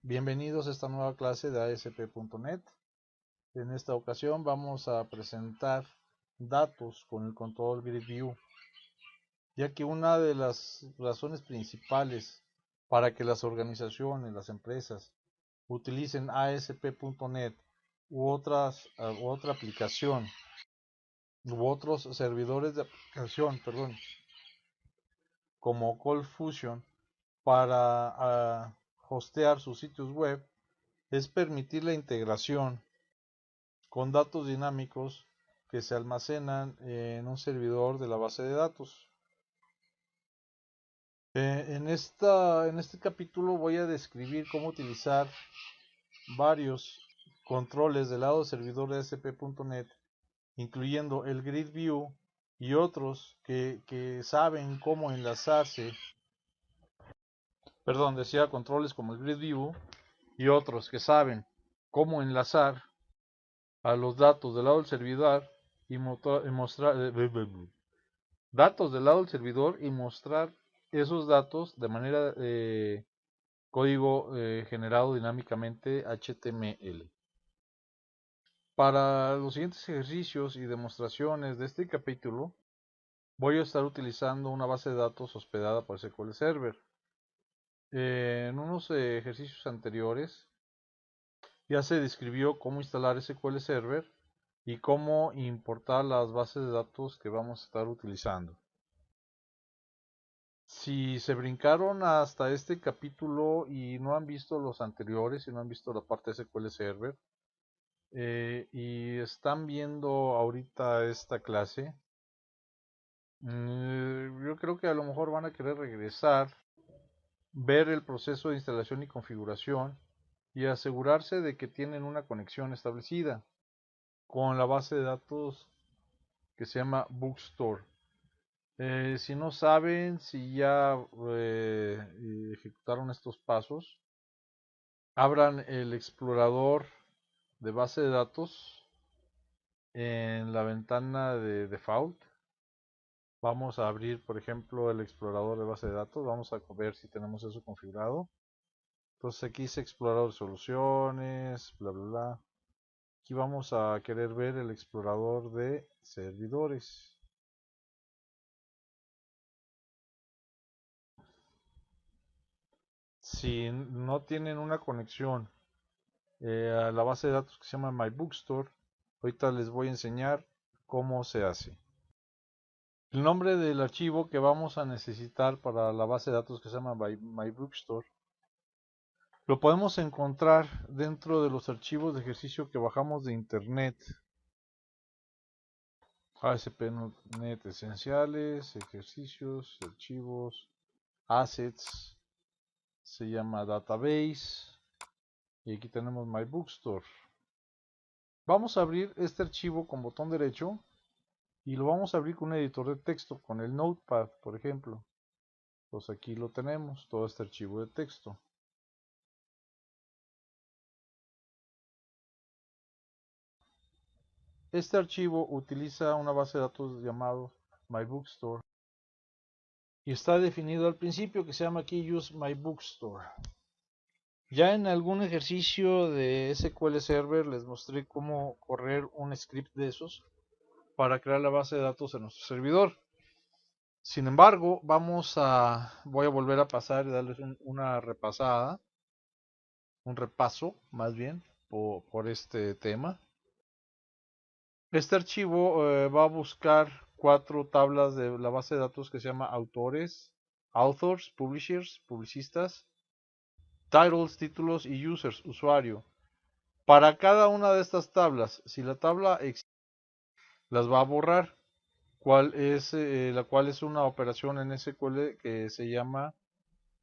Bienvenidos a esta nueva clase de ASP.NET. En esta ocasión vamos a presentar datos con el control Grid View, ya que una de las razones principales para que las organizaciones, las empresas, utilicen ASP.NET u otra aplicación u otros servidores de aplicación, como ColdFusion para hostear sus sitios web es permitir la integración con datos dinámicos que se almacenan en un servidor de la base de datos. En este capítulo voy a describir cómo utilizar varios controles del lado del servidor de ASP.NET, incluyendo el Grid View y otros que saben cómo enlazarse, decía controles como el Grid View y otros que saben cómo enlazar a los datos del lado del servidor y mostrar datos del lado del servidor y mostrar esos datos de manera código generado dinámicamente HTML. Para los siguientes ejercicios y demostraciones de este capítulo voy a estar utilizando una base de datos hospedada por SQL Server. En unos ejercicios anteriores ya se describió cómo instalar SQL Server y cómo importar las bases de datos que vamos a estar utilizando. Si se brincaron hasta este capítulo y no han visto los anteriores y no han visto la parte de SQL Server y están viendo ahorita esta clase, yo creo que a lo mejor van a querer regresar, ver el proceso de instalación y configuración y asegurarse de que tienen una conexión establecida con la base de datos que se llama Bookstore. Si no saben, si ya ejecutaron estos pasos, abran el explorador de base de datos en la ventana de default. Vamos a abrir, por ejemplo, el explorador de base de datos. Vamos a ver si tenemos eso configurado. Entonces aquí dice explorador de soluciones, bla, bla, bla. Aquí vamos a querer ver el explorador de servidores. Si no tienen una conexión a la base de datos que se llama MyBookstore, ahorita les voy a enseñar cómo se hace. El nombre del archivo que vamos a necesitar para la base de datos que se llama MyBookstore lo podemos encontrar dentro de los archivos de ejercicio que bajamos de internet. ASP.NET esenciales, ejercicios, archivos, assets, se llama database y aquí tenemos MyBookstore. Vamos a abrir este archivo con botón derecho y lo vamos a abrir con un editor de texto, con el Notepad, por ejemplo. Pues aquí lo tenemos, todo este archivo de texto. Este archivo utiliza una base de datos llamado MyBookstore y está definido al principio que se llama aquí Use MyBookstore. Ya en algún ejercicio de SQL Server les mostré cómo correr un script de esos para crear la base de datos en nuestro servidor. Sin embargo, voy a volver a pasar y darles una repasada, un repaso más bien por este tema. Este archivo va a buscar 4 tablas de la base de datos que se llama autores, authors, publishers, publicistas, titles, títulos y users, usuario. Para cada una de estas tablas, si la tabla existe, las va a borrar, la cual es una operación en SQL que se llama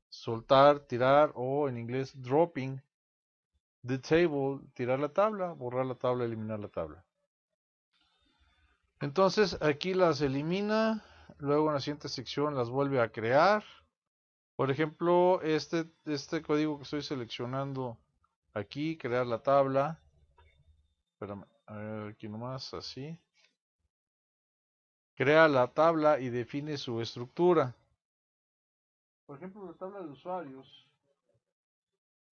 soltar, tirar o en inglés dropping the table, tirar la tabla, borrar la tabla, eliminar la tabla. Entonces aquí las elimina, luego en la siguiente sección las vuelve a crear. Por ejemplo, este código que estoy seleccionando aquí, crear la tabla. Espérame, a ver, aquí nomás, así. Crea la tabla y define su estructura. Por ejemplo, la tabla de usuarios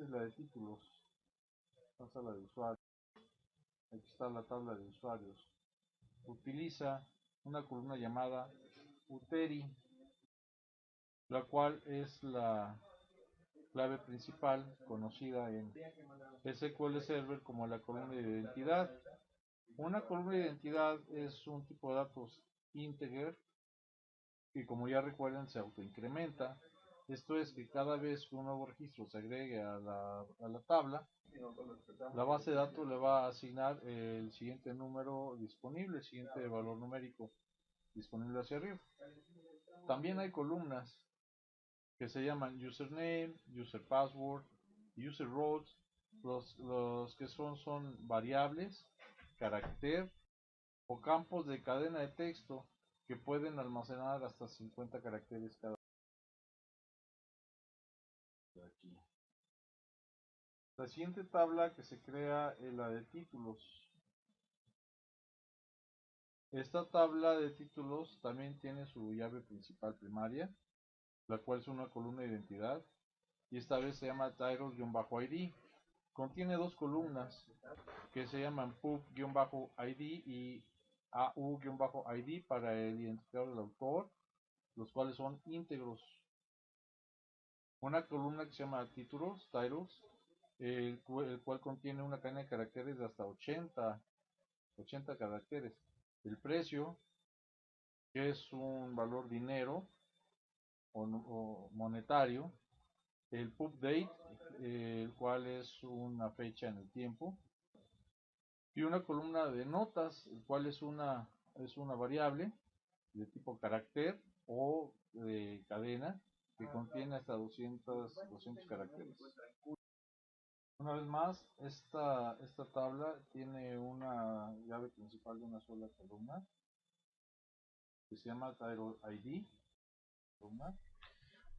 Esta es la de títulos. Esta es la de usuarios. Aquí está la tabla de usuarios. Utiliza una columna llamada uteri, la cual es la clave principal conocida en SQL Server como la columna de identidad. Una columna de identidad es un tipo de datos integer y, como ya recuerdan, se autoincrementa. Esto es que cada vez que un nuevo registro se agregue a la tabla, la base de datos le va a asignar el siguiente número disponible, el siguiente valor numérico disponible hacia arriba. También hay columnas que se llaman username, user password, user roles. Los que son variables, carácter o campos de cadena de texto que pueden almacenar hasta 50 caracteres cada uno. Aquí. La siguiente tabla que se crea es la de títulos. Esta tabla de títulos también tiene su llave principal primaria, la cual es una columna de identidad, y esta vez se llama title-id. Contiene dos columnas que se llaman pub-id y au-id para el identificador del autor, los cuales son íntegros. Una columna que se llama titles, el cual contiene una cadena de caracteres de hasta 80 caracteres. El precio, que es un valor dinero o monetario. El pub date, el cual es una fecha en el tiempo. Y una columna de notas, el cual es una variable de tipo carácter o de cadena que contiene hasta 200 caracteres. Una vez más, esta tabla tiene una llave principal de una sola columna que se llama title ID.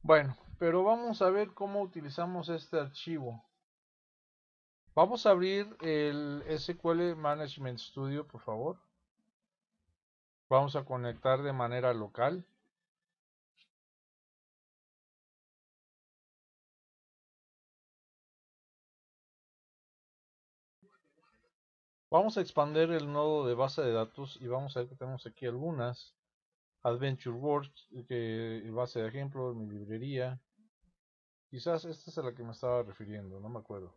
Bueno, pero vamos a ver cómo utilizamos este archivo. Vamos a abrir el SQL Management Studio, por favor. Vamos a conectar de manera local. Vamos a expandir el nodo de base de datos y vamos a ver que tenemos aquí algunas. Adventure Works, que base de ejemplo, mi librería. Quizás esta es a la que me estaba refiriendo, no me acuerdo.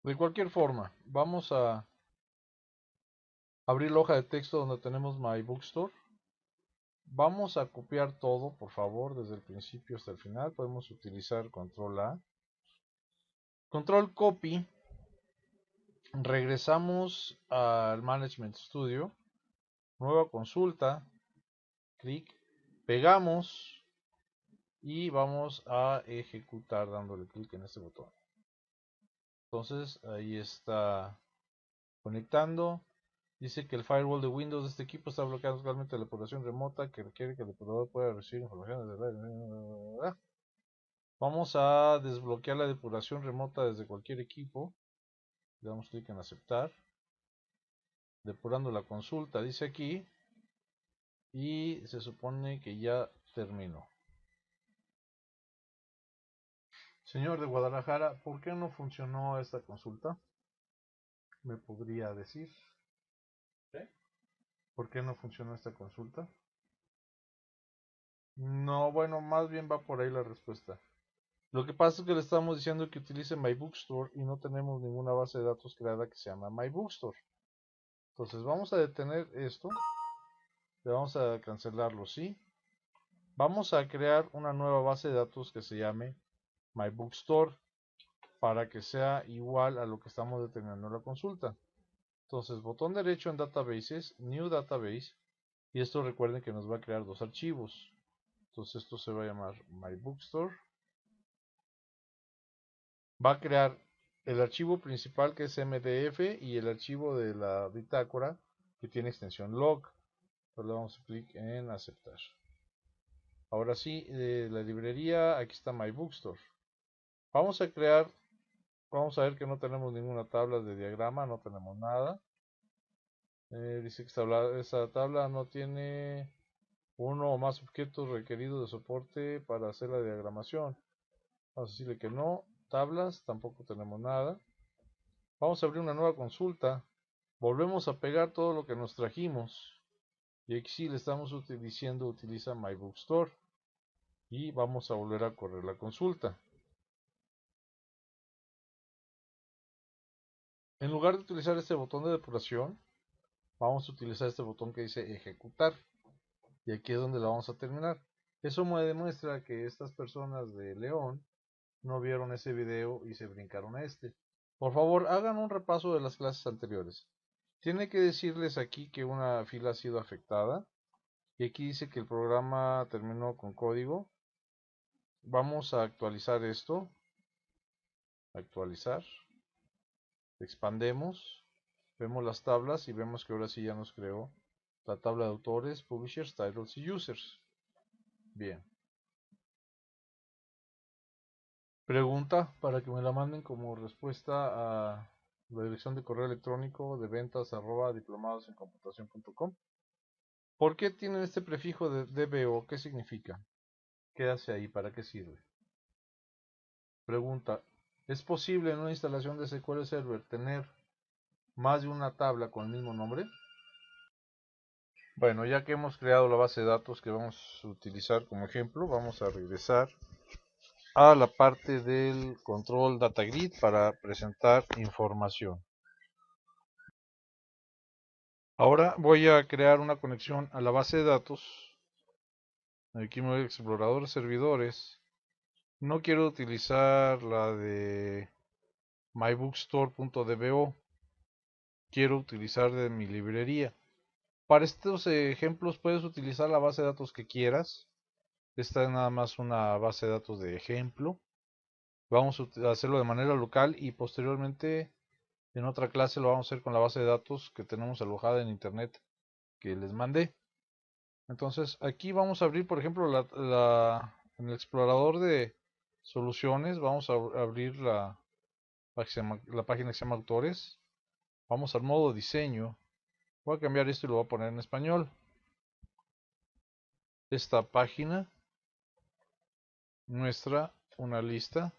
De cualquier forma, vamos a abrir la hoja de texto donde tenemos My Bookstore. Vamos a copiar todo, por favor, desde el principio hasta el final. Podemos utilizar Control A. Control Copy. Regresamos al Management Studio. Nueva consulta. Clic. Pegamos. Y vamos a ejecutar dándole clic en este botón. Entonces, ahí está conectando. Dice que el firewall de Windows de este equipo está bloqueando totalmente la depuración remota que requiere que el depurador pueda recibir información desde... Vamos a desbloquear la depuración remota desde cualquier equipo. Le damos clic en aceptar. Depurando la consulta, dice aquí. Y se supone que ya terminó. Señor de Guadalajara, ¿por qué no funcionó esta consulta? ¿Me podría decir? ¿Por qué no funcionó esta consulta? No, bueno, más bien va por ahí la respuesta. Lo que pasa es que le estamos diciendo que utilice My Bookstore y no tenemos ninguna base de datos creada que se llama My Bookstore. Entonces vamos a detener esto. Le vamos a cancelarlo, ¿sí? Vamos a crear una nueva base de datos que se llame My Bookstore para que sea igual a lo que estamos deteniendo en la consulta. Entonces, botón derecho en Databases, New Database, y esto recuerden que nos va a crear dos archivos. Entonces esto se va a llamar My Bookstore. Va a crear el archivo principal que es MDF y el archivo de la bitácora que tiene extensión log. Entonces le damos clic en aceptar. Ahora sí, la librería, aquí está My Bookstore. Vamos a crear, vamos a ver que no tenemos ninguna tabla de diagrama, no tenemos nada. Dice que esta tabla no tiene uno o más objetos requeridos de soporte para hacer la diagramación. Vamos a decirle que no. tablas, tampoco tenemos nada. Vamos a abrir una nueva consulta. Volvemos a pegar todo lo que nos trajimos. Y aquí sí le estamos diciendo utiliza MyBookstore. Y vamos a volver a correr la consulta. En lugar de utilizar este botón de depuración, vamos a utilizar este botón que dice ejecutar. Y aquí es donde la vamos a terminar. Eso me demuestra que estas personas de León no vieron ese video y se brincaron a este. Por favor, hagan un repaso de las clases anteriores. Tiene que decirles aquí que una fila ha sido afectada. Y aquí dice que el programa terminó con código. Vamos a actualizar esto. Actualizar. Expandemos. Vemos las tablas y vemos que ahora sí ya nos creó la tabla de autores, publishers, titles y users. Bien. Pregunta para que me la manden como respuesta a la dirección de correo electrónico de ventas@diplomadosencomputacion.com. ¿Por qué tienen este prefijo de DBO? ¿Qué significa? ¿Qué hace ahí? ¿Para qué sirve? Pregunta. ¿Es posible en una instalación de SQL Server tener más de una tabla con el mismo nombre? Bueno, ya que hemos creado la base de datos que vamos a utilizar como ejemplo, vamos a regresar a la parte del control data grid para presentar información. Ahora voy a crear una conexión a la base de datos. Aquí me voy a explorador servidores. No quiero utilizar la de mybookstore.dbo. Quiero utilizar de mi librería. Para estos ejemplos puedes utilizar la base de datos que quieras. Esta es nada más una base de datos de ejemplo. Vamos a hacerlo de manera local y posteriormente en otra clase lo vamos a hacer con la base de datos que tenemos alojada en internet que les mandé. Entonces aquí vamos a abrir, por ejemplo, en el explorador de soluciones, vamos a abrir la página que se llama autores. Vamos al modo diseño. Voy a cambiar esto y lo voy a poner en español. Esta página muestra una lista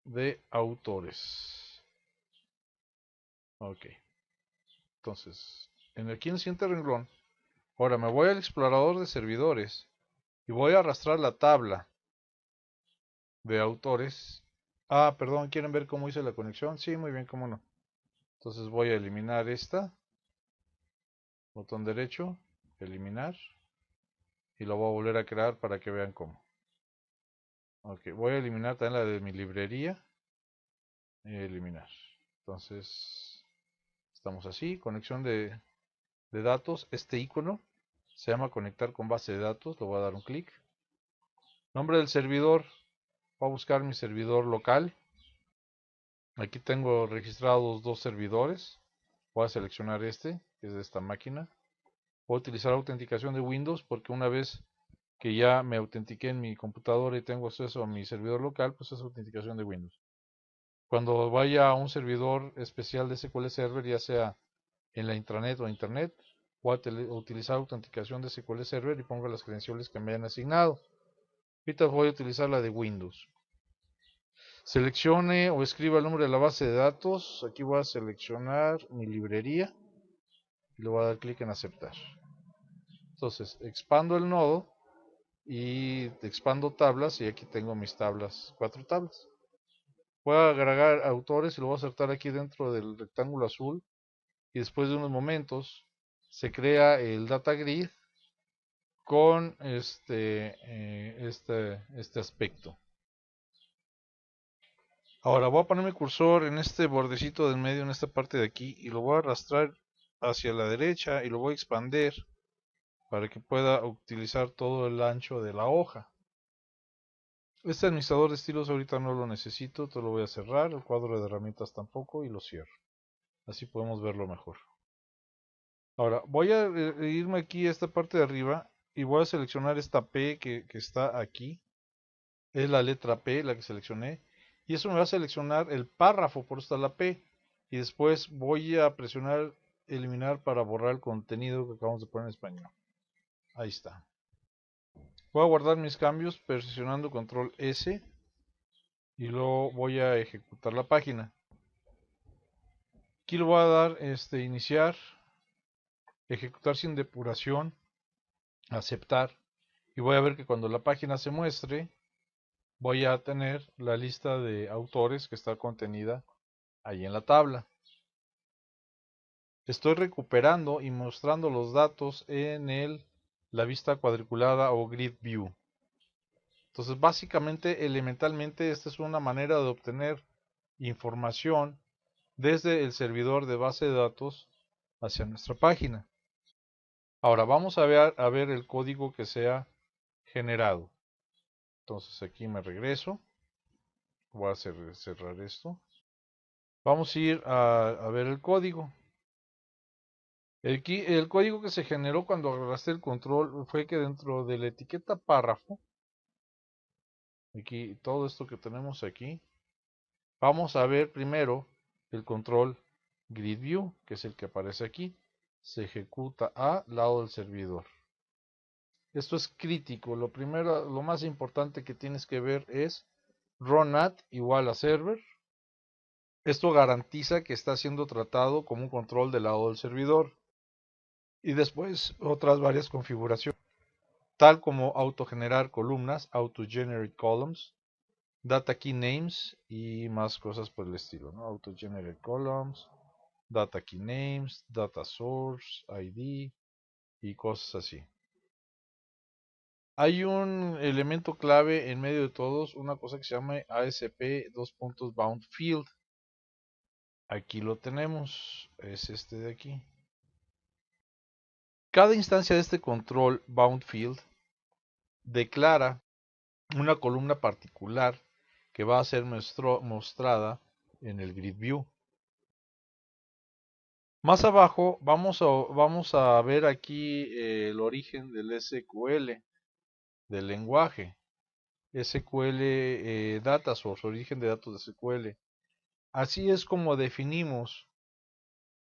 de autores. Ok. Entonces, aquí en el siguiente renglón, ahora me voy al explorador de servidores y voy a arrastrar la tabla de autores. Ah, perdón, ¿quieren ver cómo hice la conexión? Sí, muy bien, cómo no. Entonces voy a eliminar esta, botón derecho, eliminar, y lo voy a volver a crear para que vean cómo. Ok, voy a eliminar también la de mi librería, eliminar. Entonces, estamos así, conexión de datos, este icono se llama conectar con base de datos, lo voy a dar un clic. Nombre del servidor, voy a buscar mi servidor local. Aquí tengo registrados dos servidores. Voy a seleccionar este, que es de esta máquina. Voy a utilizar autenticación de Windows porque una vez que ya me autentiqué en mi computadora y tengo acceso a mi servidor local, pues es autenticación de Windows. Cuando vaya a un servidor especial de SQL Server, ya sea en la intranet o internet, voy a utilizar autenticación de SQL Server y pongo las credenciales que me hayan asignado. Ahorita voy a utilizar la de Windows. Seleccione o escriba el nombre de la base de datos. Aquí voy a seleccionar mi librería y le voy a dar clic en aceptar. Entonces expando el nodo y expando tablas y aquí tengo mis tablas, 4 tablas. Voy a agregar autores y lo voy a insertar aquí dentro del rectángulo azul y después de unos momentos se crea el data grid con este aspecto. Ahora voy a poner mi cursor en este bordecito del medio, en esta parte de aquí, y lo voy a arrastrar hacia la derecha y lo voy a expandir para que pueda utilizar todo el ancho de la hoja. Este administrador de estilos ahorita no lo necesito, te lo voy a cerrar, el cuadro de herramientas tampoco y lo cierro. Así podemos verlo mejor. Ahora voy a irme aquí a esta parte de arriba y voy a seleccionar esta P que está aquí. Es la letra P la que seleccioné. Y eso me va a seleccionar el párrafo, por eso está la P. Y después voy a presionar eliminar para borrar el contenido que acabamos de poner en español. Ahí está. Voy a guardar mis cambios presionando control S. y luego voy a ejecutar la página. Aquí le voy a dar iniciar, ejecutar sin depuración, aceptar, y voy a ver que cuando la página se muestre voy a tener la lista de autores que está contenida ahí en la tabla. Estoy recuperando y mostrando los datos en la vista cuadriculada o grid view. Entonces, básicamente, elementalmente, esta es una manera de obtener información desde el servidor de base de datos hacia nuestra página. Ahora vamos a ver el código que se ha generado. Entonces aquí me regreso. Voy a cerrar esto. Vamos a ir a ver el código. El código que se generó cuando agarraste el control fue que dentro de la etiqueta párrafo, aquí todo esto que tenemos aquí, vamos a ver primero el control grid view, que es el que aparece aquí. Se ejecuta al lado del servidor. Esto es crítico. Lo primero, lo más importante que tienes que ver es runat igual a server. Esto garantiza que está siendo tratado como un control del lado del servidor. Y después otras varias configuraciones, tal como autogenerar columnas, auto-generate columns, data key names y más cosas por el estilo, ¿no? Auto-generate columns, data key names, data source, ID y cosas así. Hay un elemento clave en medio de todos, una cosa que se llama ASP bound field. Aquí lo tenemos, es este de aquí. Cada instancia de este control bound field declara una columna particular que va a ser mostrada en el grid view. Más abajo vamos a ver aquí el origen del SQL, del lenguaje. SQL Data Source, origen de datos de SQL. Así es como definimos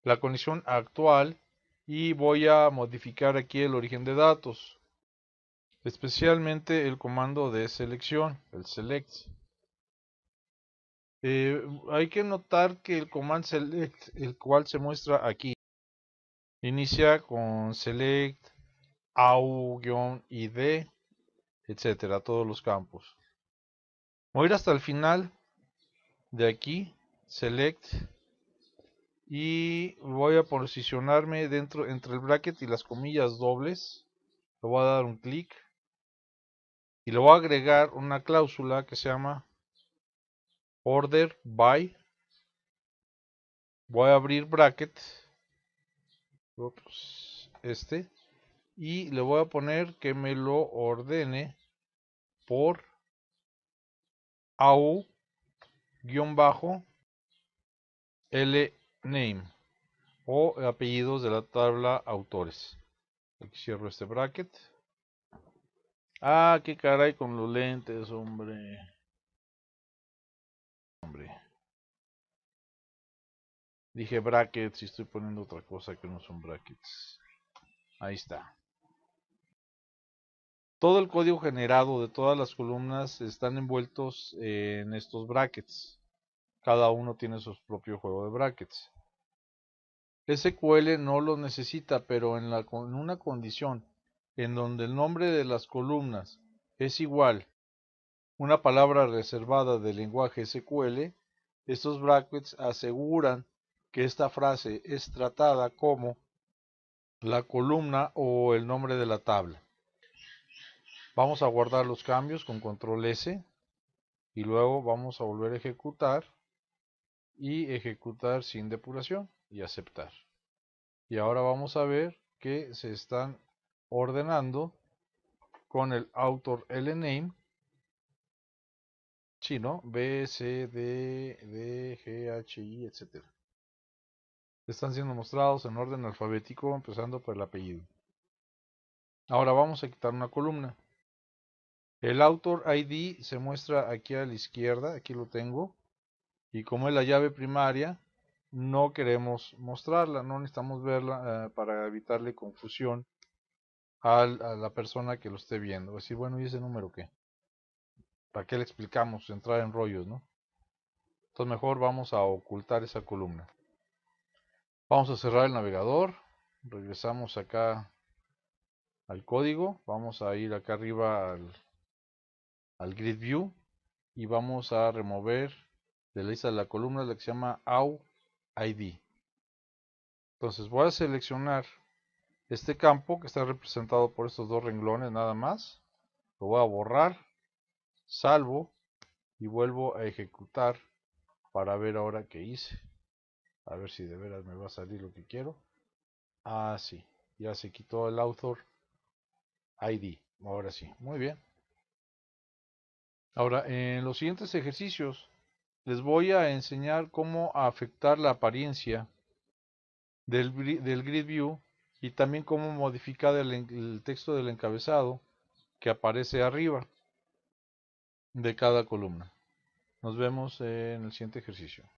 la condición actual y voy a modificar aquí el origen de datos, especialmente el comando de selección, el select. Hay que notar que el command select, el cual se muestra aquí, inicia con select, au-id, etcétera, todos los campos. Voy a ir hasta el final de aquí, select, y voy a posicionarme dentro entre el bracket y las comillas dobles. Le voy a dar un clic y le voy a agregar una cláusula que se llama order by. Voy a abrir bracket, y le voy a poner que me lo ordene por au-lname o apellidos de la tabla autores. Aquí cierro este bracket. Ah, qué caray con los lentes, hombre. Dije brackets y estoy poniendo otra cosa que no son brackets. Ahí está. Todo el código generado de todas las columnas están envueltos en estos brackets. Cada uno tiene su propio juego de brackets. SQL no lo necesita, pero en una condición en donde el nombre de las columnas es igual una palabra reservada del lenguaje SQL, estos brackets aseguran que esta frase es tratada como la columna o el nombre de la tabla. Vamos a guardar los cambios con control S y luego vamos a volver a ejecutar y ejecutar sin depuración y aceptar. Y ahora vamos a ver que se están ordenando con el author lname, chino, B, C, D, D, G, H, I, etc. Están siendo mostrados en orden alfabético, empezando por el apellido. Ahora vamos a quitar una columna. El author ID se muestra aquí a la izquierda, aquí lo tengo. Y como es la llave primaria, no queremos mostrarla, no necesitamos verla para evitarle confusión a la persona que lo esté viendo. Es decir, bueno, ¿y ese número qué? ¿Para qué le explicamos entrar en rollos, no? Entonces mejor vamos a ocultar esa columna. Vamos a cerrar el navegador. Regresamos acá al código. Vamos a ir acá arriba al Grid View. Y vamos a remover de la lista de la columna la que se llama AU-ID. Entonces voy a seleccionar este campo que está representado por estos dos renglones nada más. Lo voy a borrar. Salvo. Y vuelvo a ejecutar para ver ahora qué hice. A ver si de veras me va a salir lo que quiero. Ah, sí. Ya se quitó el author ID. Ahora sí. Muy bien. Ahora, en los siguientes ejercicios les voy a enseñar cómo afectar la apariencia del Grid View y también cómo modificar el texto del encabezado que aparece arriba de cada columna. Nos vemos en el siguiente ejercicio.